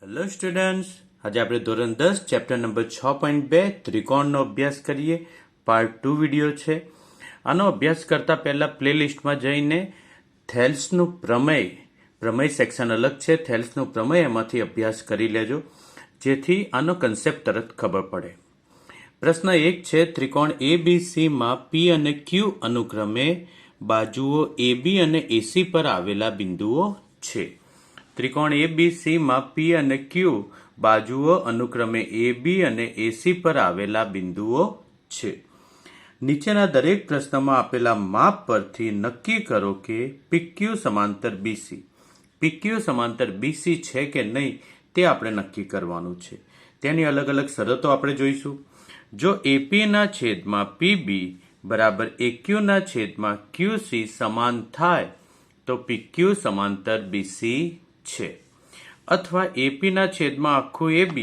Hello students, આજે આપણે ધોરણ 10 ચેપ્ટર નંબર 6.2 ત્રિકોણનો અભ્યાસ કરીએ. પાર્ટ 2 વિડીયો છે. આનો અભ્યાસ કરતા પહેલા પ્લેલિસ્ટમાં જઈને થેલ્સનું પ્રમેય સેક્શન અલગ છે. થેલ્સનું પ્રમેય એમાંથી અભ્યાસ કરી લેજો, જેથી આનો કન્સેપ્ટ તરત ખબર પડે. પ્રશ્ન 1 છે, ત્રિકોણ ABCમાં P અને Q અનુક્રમે બાજુઓ AB અને AC પર આવેલા બિંદુઓ છે. ત્રિકોણ ABCમાં P અને Q બાજુઓ અનુક્રમે AB અને AC પર આવેલા બિંદુઓ છે. નીચેના દરેક પ્રશ્નમાં આપેલા માપ પરથી નક્કી કરો કે PQ સમાંતર BC. PQ સમાંતર BC છે કે નહીં તે આપણે નક્કી કરવાનું છે. તેની અલગ અલગ શરતો આપણે જોઈશું. જો AP ના છેદમાં PB બરાબર AQ ના છેદમાં QC સમાન થાય તો PQ સમાંતર BC છે. અથવા AP ના છેદમાં આખું AB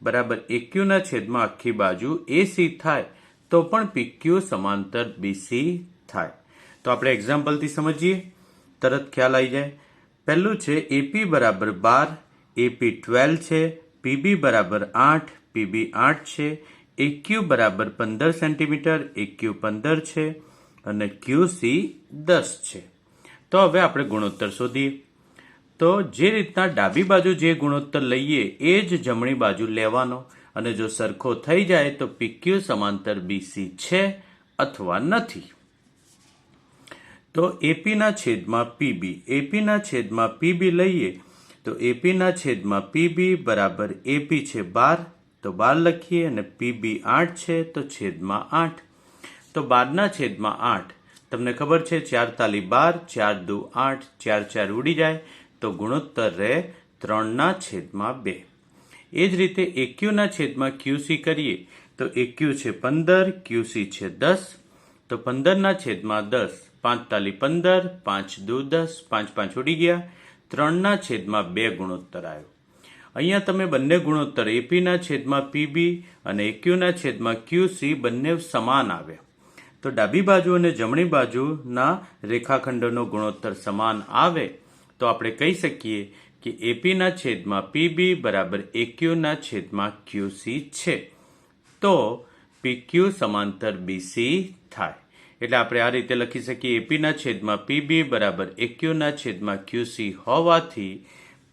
બરાબર AQ ના છેદમાં આખી બાજુ AC થાય તો પણ PQ સમાંતર BC થાય. તો આપણે એક્ઝામ્પલથી સમજીએ, તરત ખ્યાલ આવી જાય. પહેલું છે AP બરાબર 12, AP 12 છે, PB બરાબર 8, PB 8 છે, AQ બરાબર 15 સેન્ટીમીટર, AQ 15 છે અને QC 10 છે. તો હવે આપણે ગુણોત્તર શોધીએ. તો જે રીતના ડાબી બાજુ જે ગુણોત્તર લઈએ એ જ જમણી બાજુ લેવાનો, અને જો સરખો થઈ જાય તો PQ સમાંતર BC છે અથવા નથી. તો AP ના છેદમાં PB, AP ના છેદમાં PB લઈએ તો AP ના છેદમાં PB બરાબર AP છે 12, તો 12 લખીએ, અને PB 8 છે તો છેદમાં 8. તો 12 ના છેદમાં 8, તમને ખબર છે 4 તાલી 12, 4 દુ 8, 4 4 ઉડી જાય તો ગુણોત્તર રહે 3 ના છેદમાં 2. એ જ રીતે AQ ના છેદમાં QC કરીએ તો AQ છે 15, QC છે 10, તો 15 ના છેદમાં 10, 5 તાલી 15, 5 દુ 10, 5 5 ઉડી ગયા, 3 ના છેદમાં 2 ગુણોત્તર આવ્યો. અહીંયા તમે બંને ગુણોત્તર AP ના છેદમાં PB અને AQ ના છેદમાં QC બંને સમાન આવ્યા. તો ડાબી બાજુ અને જમણી બાજુના રેખાખંડોનો ગુણોત્તર સમાન આવે તો આપણે કહી શકીએ કે AP ના છેદમાં PB બરાબર AQ ના છેદમાં QC છે. તો PQ સમાંતર BC થાય. એટલે આપણે આ રીતે લખી શકીએ, AP ના છેદમાં PB બરાબર AQ ના છેદમાં QC હોવાથી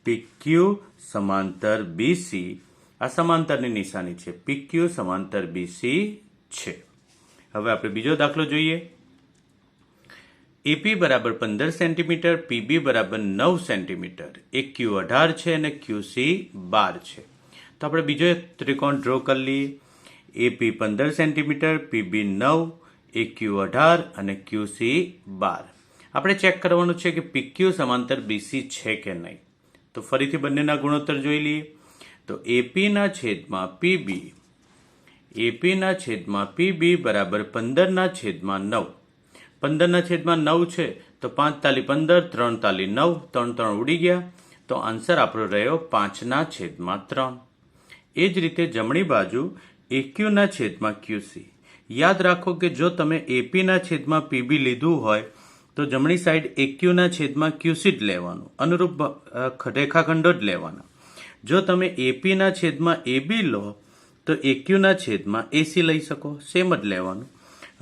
PQ સમાંતર BC, આ સમાંતરની નિશાની છે, PQ સમાંતર BC છે. હવે આપણે બીજો દાખલો જોઈએ. AP બરાબર 15 સેન્ટીમીટર, PB બરાબર 9 સેન્ટીમીટર, AQ 18 છે અને QC 12 છે. તો આપણે બીજો એક ત્રિકોણ ડ્રો કરી લઈએ. AP 15 સેન્ટીમીટર, PB 9, AQ 18 અને QC 12. આપણે ચેક કરવાનું છે કે PQ સમાંતર BC છે કે નહીં. તો ફરીથી બંનેના ગુણોત્તર જોઈ લઈએ. તો AP ના છેદમાં PB, AP ના છેદમાં PB બરાબર 15 ના છેદમાં 9. 15 ના છેદમાં 9 છે તો 5 તાલી 15, 3 તાલી 9, 3 3 ઉડી ગયા, તો આન્સર આપણો રહ્યો 5 ના છેદમાં 3. એ જ રીતે જમણી બાજુ AQ ના છેદમાં QC. યાદ રાખો કે જો તમે AP ના છેદમાં PB લીધું હોય તો જમણી સાઈડ AQ ના છેદમાં QC જ લેવાનું, અનુરૂપ રેખાખંડો જ લેવાના. જો તમે AP ના છેદમાં AB લો તો AQ ના છેદમાં AC લઈ શકો, સેમ જ લેવાનું.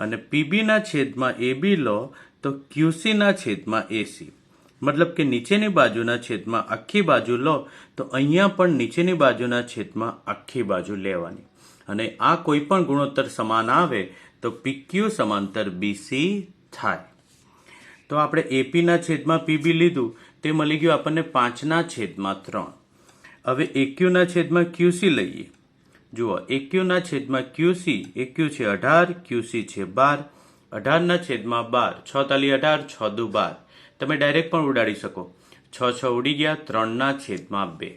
અને PB ના છેદમાં AB લો તો QC ના છેદમાં AC. મતલબ કે નીચેની બાજુના છેદમાં આખી બાજુ લો તો અહીંયા પણ નીચેની બાજુના છેદમાં આખી બાજુ લેવાની. અને આ કોઈ પણ ગુણોત્તર સમાન આવે તો PQ સમાંતર BC થાય. તો આપણે AP ના છેદમાં PB લીધું તે મળી ગયું આપણને 5 ના છેદમાં 3. હવે AQ ના છેદમાં QC લઈએ. જુઓ, AQ ના છેદમાં QC, AQ છે 18, QC છે 12, 18 ના છેદમાં 12, 6 તાલી 18, 6 દુ 12. તમે ડાયરેક્ટ પણ ઉડાડી શકો, 6 6 ઉડી ગયા, 3 ના છેદમાં 2.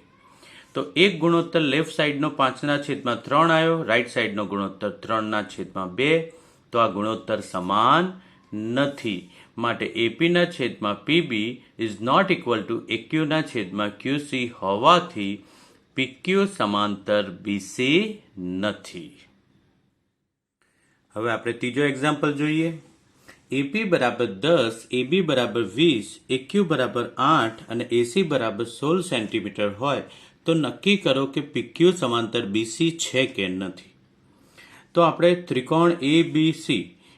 તો એક ગુણોત્તર લેફ્ટ સાઈડનો 5 ના છેદમાં 3 આવ્યો, રાઈટ સાઈડનો ગુણોત્તર 3 ના છેદમાં 2. તો આ ગુણોત્તર સમાન નથી. માટે AP ના છેદમાં PB is not equal to AQ ના છેદમાં QC હોવાથી PQ સમાંતર BC નથી. હવે આપણે ત્રીજો એક્ઝામ્પલ જોઈએ. AP બરાબર 10, AB બરાબર 20, AQ બરાબર 8 અને AC બરાબર 16 સેન્ટીમીટર હોય તો નક્કી કરો કે PQ સમાંતર BC છે કે નથી. તો આપણે ત્રિકોણ ABC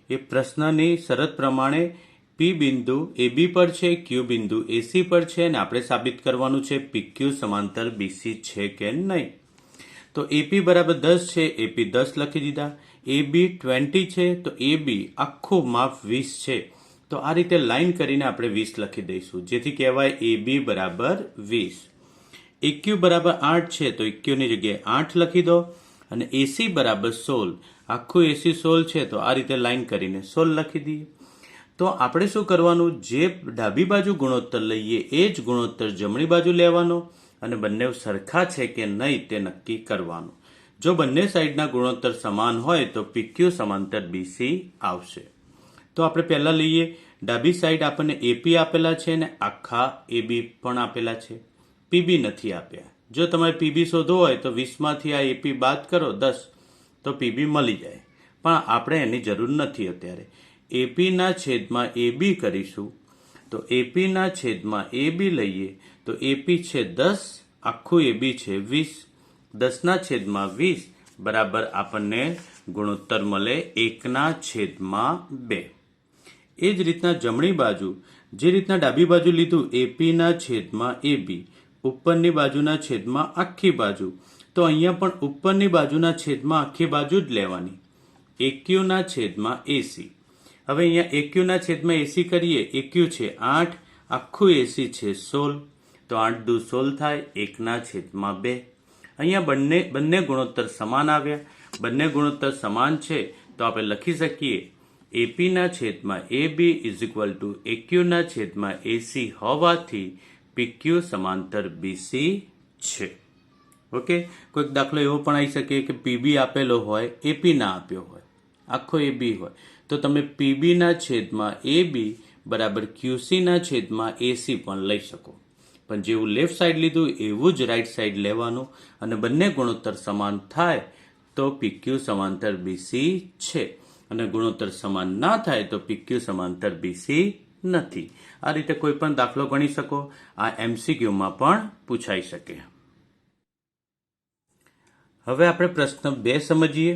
એ પ્રશ્નની શરત પ્રમાણે P બિંદુ AB પર છે, Q બિંદુ AC પર છે અને આપણે સાબિત કરવાનું છે PQ સમાંતર BC છે કે નહીં. તો AP બરાબર 10 છે, AP 10 લખી દીધા. AB 20 છે, તો AB આખું માપ 20 છે. તો આ રીતે લાઈન કરીને આપણે 20 લખી દઈશું, જેથી કહેવાય AB બરાબર 20. EQ બરાબર 8 છે, તો EQ ની જગ્યાએ 8 લખી દો. અને AC બરાબર 16, આખું AC 16 છે, તો આ રીતે લાઈન કરીને 16 લખી દઈએ. તો આપણે શું કરવાનું, જે ડાબી બાજુ ગુણોત્તર લઈએ એ જ ગુણોત્તર જમણી બાજુ લેવાનો અને બંને સરખા છે કે નહીં તે નક્કી કરવાનું. જો બંને સાઈડના ગુણોત્તર સમાન હોય તો PQ સમાંતર BC આવશે. તો આપણે પહેલા લઈએ, ડાબી સાઈડ આપણને AP આપેલા છે અને આખા AB પણ આપેલા છે. PB નથી આપ્યા. જો તમારે PB શોધવો હોય તો 20 માંથી આ AP બાદ કરો 10, તો PB મળી જાય. પણ આપણે એની જરૂર નથી અત્યારે. AP ના છેદમાં AB કરીશું, તો AP ના છેદમાં AB લઈએ તો AP છે 10, આખું AB છે 20, 10 ના છેદમાં 20 બરાબર આપણને ગુણોત્તર મળે 1/2. એ જ રીતના જમણી બાજુ, જે રીતના ડાબી બાજુ લીધું AP ના છેદમાં AB, ઉપરની બાજુના છેદમાં આખી બાજુ, તો અહીંયા પણ ઉપરની બાજુના છેદમાં આખી બાજુ જ લેવાની. AQ ના છેદમાં AC. હવે અહીંયા AQ ના છેદમાં AC કરીએ, AQ છે 8, આખું AC છે 16, તો 8 દુ 16 થાય, 1/2. અહીંયા બંને ગુણોત્તર સમાન આવ્યા. બંને ગુણોત્તર સમાન છે તો આપણે લખી શકીએ AP ના છેદમાં AB is equal to AQ ના છેદમાં AC હોવાથી PQ સમાંતર BC છે. ઓકે, કોઈક દાખલો એવો પણ આવી શકે કે PB આપેલો હોય, AP ના આપ્યો હોય, આખો AB હોય, તો તમે PB ના છેદમાં AB બરાબર QC ના છેદમાં AC પણ લઈ શકો. પણ જેવું લેફ્ટ સાઈડ લીધું એવું જ રાઈટ સાઈડ લેવાનું અને બંને ગુણોત્તર સમાન થાય તો PQ સમાંતર BC છે અને ગુણોત્તર સમાન ના થાય તો PQ સમાંતર BC નથી. આ રીતે કોઈ પણ દાખલો ગણી શકો. આ MCQ માં પણ પૂછાઈ શકે. હવે આપણે પ્રશ્ન 2 સમજીએ.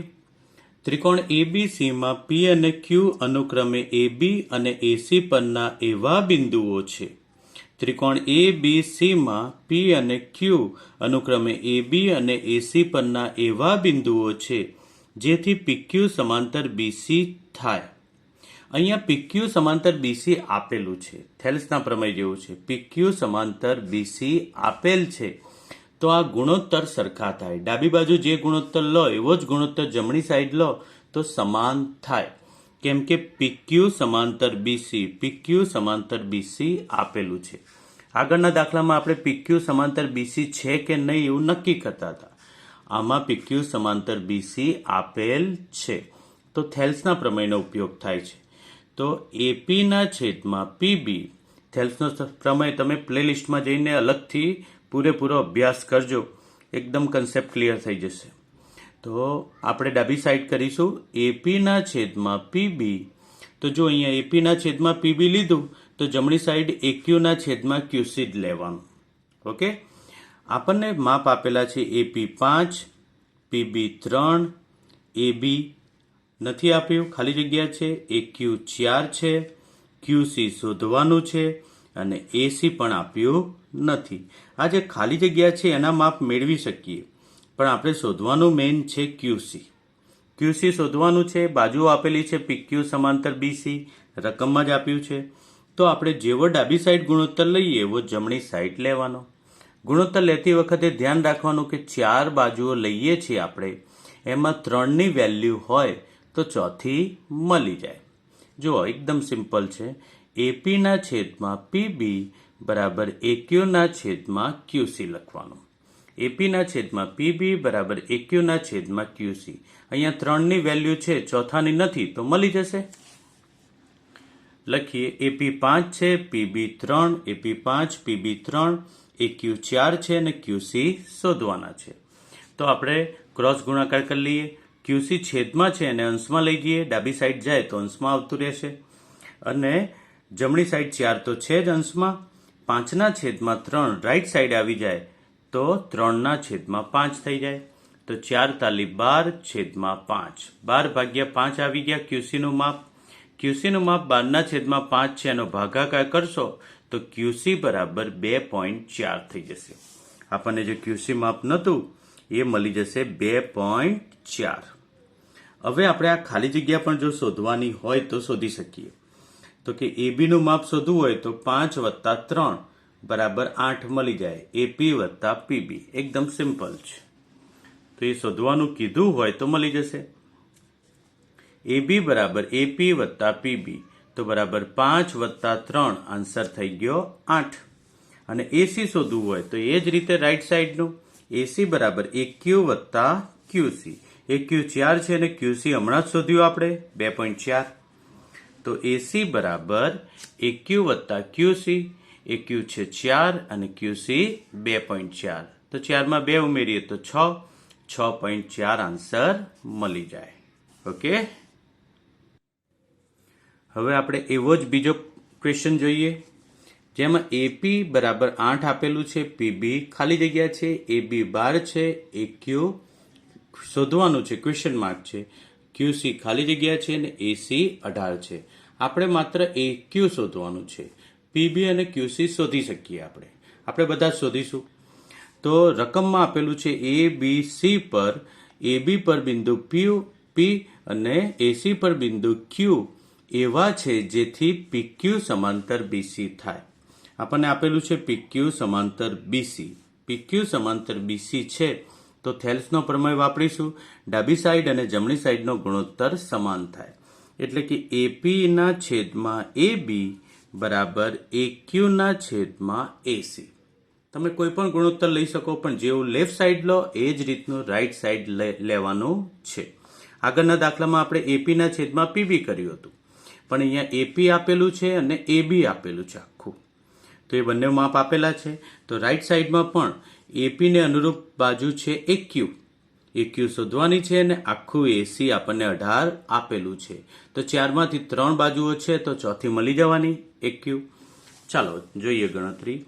ત્રિકોણ ABC માં P અને Q અનુક્રમે AB અને AC પરના એવા બિંદુઓ છે. ત્રિકોણ ABC માં P અને Q અનુક્રમે AB અને AC પરના એવા બિંદુઓ છે જેથી PQ સમાંતર BC થાય. અહીંયા PQ સમાંતર BC આપેલું છે, થેલ્સના પ્રમેય જેવું છે. PQ સમાંતર BC આપેલ છે તો આ ગુણોત્તર સરખા થાય. ડાબી બાજુ જે ગુણોત્તર લો એવો જ ગુણોત્તર જમણી સાઈડ લો તો સમાન થાય, કેમ કે PQ સમાંતર BC આપેલું છે. આગળના દાખલામાં આપણે PQ સમાંતર BC છે કે નહીં એવું નક્કી કરતા હતા. આમાં PQ સમાંતર BC આપેલ છે તો થેલ્સના પ્રમેયનો ઉપયોગ થાય છે. તો AP ના છેદમાં PB, થેલ્સનો પ્રમેય તમે પ્લેલિસ્ટમાં જઈને અલગથી પૂરેપૂરો અભ્યાસ કરજો, એકદમ કન્સેપ્ટ ક્લિયર થઈ જશે. તો આપણે ડાબી સાઈડ કરીશું AP ના છેદમાં PB. તો જો અહીંયા AP ના છેદમાં PB લીધું તો જમણી સાઈડ AQ ના છેદમાં QC જ લેવાનું. ઓકે, આપણને માપ આપેલા છે AP 5, PB 3, AB નથી આપ્યું, ખાલી જગ્યા છે. AQ 4 છે, QC શોધવાનું છે અને AC પણ આપ્યું નથી. આ જે ખાલી જગ્યા છે એના માપ મેળવી શકીએ, પણ આપણે શોધવાનું મેઇન છે QC. QC શોધવાનું છે. બાજુ આપેલી છે PQ સમાંતર BC, રકમમાં જ આપ્યું છે. તો આપણે જેવો ડાબી સાઈડ ગુણોત્તર લઈએ એવો જમણી સાઈડ લેવાનો. ગુણોત્તર લેતી વખતે ધ્યાન રાખવાનું કે 4 બાજુઓ લઈએ છીએ આપણે, એમાં 3ની વેલ્યુ હોય તો ચોથી મળી જાય. જુઓ, એકદમ સિમ્પલ છે. AP ના છેદમાં PB બરાબર AQ ના છેદમાં QC લખવાનું. AP ના છેદમાં PB બરાબર AQ ના છેદમાં QC. અહીંયા 3ની વેલ્યુ છે, ચોથાની નથી, તો મળી જશે. લખીએ AP 5 છે, PB 3, AP 5, PB 3, AQ 4 છે અને QC શોધવાના છે. તો આપણે ક્રોસ ગુણાકાર કરી લઈએ. QC છેદમાં છે અને અંશમાં લઈ જઈએ, ડાબી સાઈડ જાય તો અંશમાં આવતું રહેશે અને જમણી સાઈડ 4 તો છે જ અંશમાં, 5 ના છેદમાં 3 રાઈટ સાઈડ આવી જાય તો 3/5 થઈ જાય. તો 4 તાલી 12/5. 12 ભાગ્યા 5 આવી ગયા ક્યુસીનું માપ. ક્યુસીનું માપ 12/5 છે, એનો ભાગાકાર કરશો તો ક્યુસી બરાબર 2.4 થઈ જશે. આપણને જે ક્યુસી માપ નહોતું એ મળી જશે 2.4. હવે આપણે આ ખાલી જગ્યા પણ જો શોધવાની હોય તો શોધી શકીએ. તો કે એબીનું માપ શોધવું હોય તો 5 + 3 બરાબર 8 મળી જાય. એપી વત્તા પીબી એકદમ સિમ્પલ છે. તો એ શોધવાનું કીધું હોય તો મળી જશે. એબી બરાબર એપી વત્તા પીબી તો બરાબર 5 + 3 આન્સર થઈ ગયો 8. અને એસી શોધવું હોય તો એ જ રીતે રાઈટ સાઈડનું એસી બરાબર એક્યુ વત્તા ક્યુસી. એક્યુ 4 છે અને ક્યુસી હમણાં જ શોધ્યું આપણે 2.4. તો એસી બરાબર એક્યુ વત્તા ક્યુસી. એક્યુ છે 4 અને ક્યુસી 2.4. તો 4માં 2 ઉમેરીએ તો 6. 6.4 આન્સર મળી જાય. ઓકે, હવે આપણે એવો જ બીજો ક્વેશ્ચન જોઈએ જેમાં એપી બરાબર 8 આપેલું છે, પીબી ખાલી જગ્યા છે, એબી 12 છે, એક્યુ શોધવાનું છે, ક્વેશ્ચન માર્ક છે, ક્યુસી ખાલી જગ્યા છે અને એસી 18 છે. આપણે માત્ર એક્યુ શોધવાનું છે. પીબી અને ક્યુસી શોધી શકીએ. આપણે બધા શોધીશું. તો રકમમાં આપેલું છે એ બી સી પર એબી પર બિંદુ પી અને એસી પર બિંદુ ક્યુ એવા છે જેથી પીક્યુ સમાંતર બીસી થાય. આપણને આપેલું છે પીક્યુ સમાંતર બીસી. પીક્યુ સમાંતર બીસી છે તો થેલ્સનો પ્રમેય વાપરીશું. ડાબી સાઈડ અને જમણી સાઈડનો ગુણોત્તર સમાન થાય. એટલે કે એપીના છેદમાં એબી બરાબર એક્યુના છેદમાં એસી. તમે કોઈ પણ ગુણોત્તર લઈ શકો, પણ જેવું લેફ્ટ સાઈડ લો એ જ રીતનું રાઈટ સાઈડ લેવાનું છે. આગળના દાખલામાં આપણે એપીના છેદમાં પીબી કર્યું હતું, પણ અહીંયા એપી આપેલું છે અને એબી આપેલું છે આખું. તો એ બંને માપ આપેલા છે. તો રાઈટ સાઈડમાં પણ એપીને અનુરૂપ બાજુ છે એક્યુ. એક્યુ શોધવાની છે અને આખું એસી આપણને 18 આપેલું છે. તો 4માંથી 3 બાજુઓ છે તો ચોથી મળી જવાની એક્યુ. ચાલો જોઈએ ગણતરી.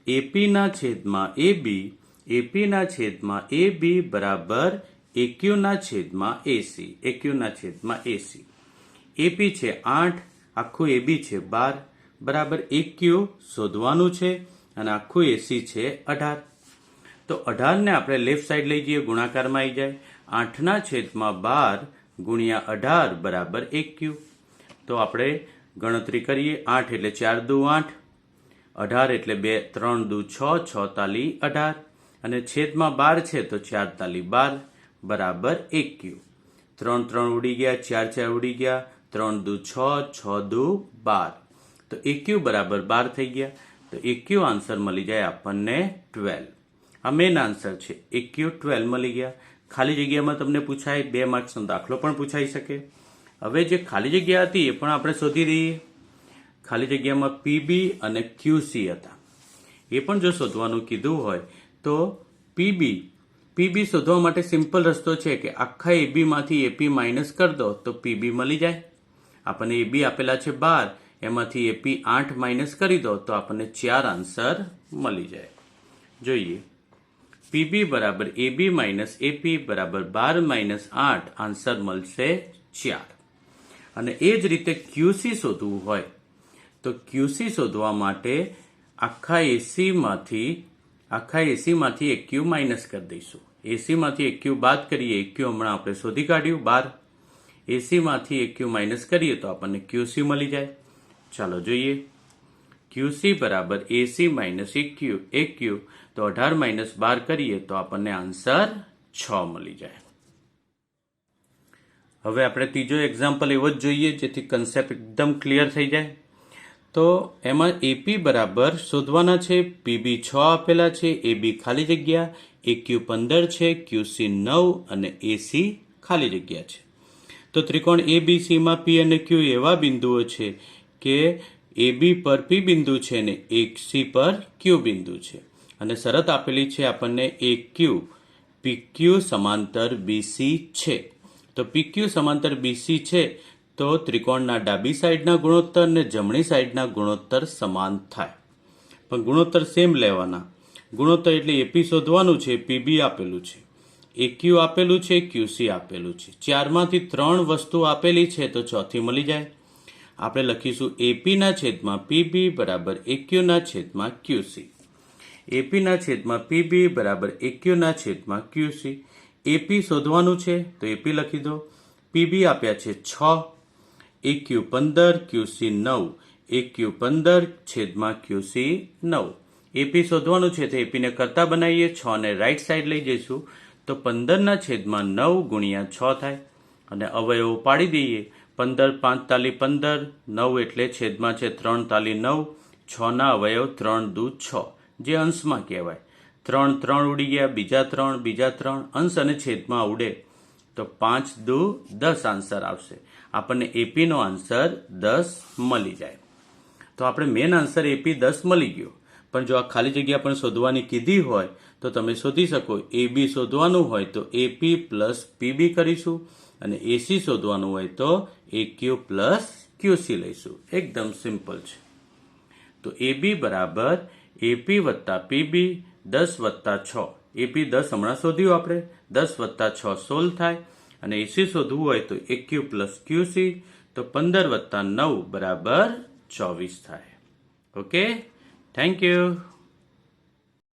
એપીના છેદમાં એબી. એપીના છેદમાં એબી બરાબર એક્યુના છેદમાં એસી. એક્યુના છેદમાં એસી. એપી છે 8, આખું એબી છે 12 બરાબર એક્યુ શોધવાનું છે અને આખું એસી છે 18. તો 18ને આપણે લેફ્ટ સાઈડ લઈ જઈએ, ગુણાકારમાં આવી જાય. 8ના છેદમાં 12 ગુણ્યા 18 બરાબર એક્યુ. તો આપણે ગણતરી કરીએ. 8 એટલે 4 દુ 8, 18 એટલે 2 3 દુ 6, 6 તાલી 18 અને છેદમાં 12 છે તો 4 તાલી 12 બરાબર એક્યુ. 3 3 ઉડી ગયા, 4 4 ઉડી ગયા, 3 દુ 6, 6 દુ 12. તો એક્યુ બરાબર 12 થઈ ગયા. તો એક્યુ આન્સર મળી જાય આપણને 12. આ મેન આન્સર છે. એક્યુ 12 મળી ગયા. ખાલી જગ્યામાં તમને પૂછાય 2 માર્ક્સનો દાખલો પણ પૂછાઈ શકે. હવે જે ખાલી જગ્યા હતી એ પણ આપણે શોધી દઈએ. ખાલી જગ્યામાં પીબી અને ક્યુસી હતા. એ પણ જો શોધવાનું કીધું હોય તો પીબી શોધવા માટે સિમ્પલ રસ્તો છે કે આખા એબીમાંથી એપી માઇનસ કરી દો તો પીબી મળી જાય. આપણને એબી આપેલા છે 12, એમાંથી એપી 8 માઇનસ કરી દો તો આપણને 4 આન્સર મળી જાય. જોઈએ. પીબી બરાબર એબી માઇનસ એપી બરાબર 12 - 8 આન્સર મળશે 4. અને એ જ રીતે ક્યુસી શોધવું હોય તો ક્યુસી શોધવા માટે આખા એસીમાંથી એક્યુ માઇનસ કરી દઈશું. એસીમાંથી એક્યુ બાદ કરીએ. એક્યુ હમણાં આપણે શોધી કાઢ્યું 12. એસીમાંથી એક્યુ માઇનસ કરીએ તો આપણને ક્યુસી મળી જાય. ચાલો જોઈએ. ક્યુસી બરાબર એસી માઇનસ એક્યુ તો 18 - 12 કરીએ તો આપણને આન્સર 6 મળી જાય. હવે આપણે ત્રીજો એક્ઝામ્પલ એવો જ જોઈએ જેથી કન્સેપ્ટ એકદમ ક્લિયર થઈ જાય. તો એમાં એપી બરાબર શોધવાના છે. પીબી 6 આપેલા છે, એબી ખાલી જગ્યા, એક્યુ 15 છે, ક્યુસી 9 અને એસી ખાલી જગ્યા છે. તો ત્રિકોણ એબીસીમાં પી અને ક્યુ એવા બિંદુઓ છે કે એબી પર પી બિંદુ છે અને એસી પર ક્યુ બિંદુ છે. અને શરત આપેલી છે આપણને એક્યુ પીક્યુ સમાંતર બીસી છે. તો પીક્યુ સમાંતર બીસી છે તો ત્રિકોણના ડાબી સાઈડના ગુણોત્તર અને જમણી સાઈડના ગુણોત્તર સમાન થાય. પણ ગુણોત્તર સેમ લેવાના. ગુણોત્તર એટલે એપી શોધવાનું છે, પીબી આપેલું છે, એક્યુ આપેલું છે, ક્યુસી આપેલું છે. 4માંથી 3 વસ્તુ આપેલી છે તો ચોથી મળી જાય. આપણે લખીશું એપીના છેદમાં પીબી બરાબર એક્યુના છેદમાં ક્યુસી. એપીના છેદમાં પીબી બરાબર એક્યુના છેદમાં ક્યુસી. એપી શોધવાનું છે તો એપી લખી દો. પીબી આપ્યા છે 6, એક્યુ 15, ક્યુસી 9. એક્યુ 15 છેદમાં ક્યુસી 9. એપી શોધવાનું છે તો એપીને કરતા બનાવીએ. 6 ને રાઈટ સાઈડ લઈ જઈશું તો 15ના છેદમાં 9 ગુણ્યા 6 થાય અને અવયવો પાડી દઈએ. 15 5 તાલી 15, 9 એટલે છેદમાં છે 3 તાલી 9, 6ના અવયવ 3 દુ 6 જે અંશમાં કહેવાય. 3 3 ઉડી ગયા, બીજા 3, અંશ અને છેદમાં ઉડે તો 5 દુ 10 આન્સર આવશે. આપણને એપીનો આન્સર 10 મળી જાય. તો આપણે મેન આન્સર એપી 10 મળી ગયો. પણ જો આ ખાલી જગ્યા પણ શોધવાની કીધી હોય તો તમે શોધી શકો. એબી શોધવાનું હોય તો એપી પ્લસ પીબી કરીશું અને એસી શોધવાનું હોય તો એક્યુ પ્લસ ક્યુસી લઈશું. એકદમ સિમ્પલ છે. તો એબી બરાબર એપી વત્તા પીબી 10 વત્તા 6. એપી 10 હમણાં શોધ્યું આપણે. 10 વત્તા 6 16 થાય અને એસી શોધવું હોય તો એક્યુ પ્લસ ક્યુસી તો 15 વત્તા 9 બરાબર 24 થાય. Okay, thank you.